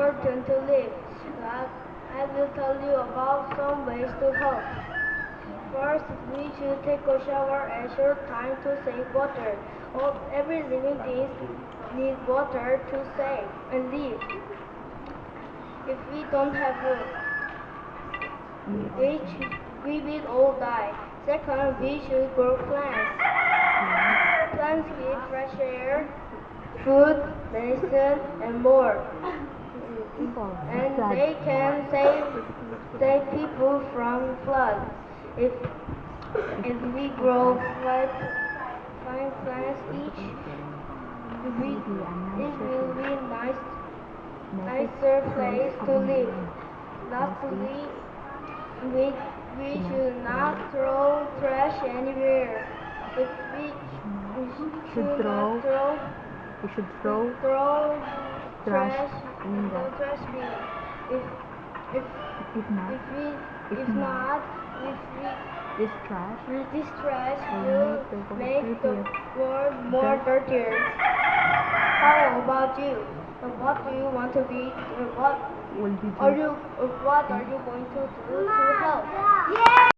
important to live. I will tell you about some ways to help. First, we should take a shower at short time to save water. Every living thing needs water to save and live. If we don't have it, we will all die. Second, we should grow plants. Plants give fresh air, food, medicine, and more. And they can save people from floods. If we grow fine plants each, it will be nicer place to live. Lastly, we should not throw trash anywhere. If we should not throw trash in the trash bin. If if If not, if we if if not, not if we this trash this trash will will make make the the world world more dirtier. How about you? What do you want to be? will be Are just you? What are you going to do to help?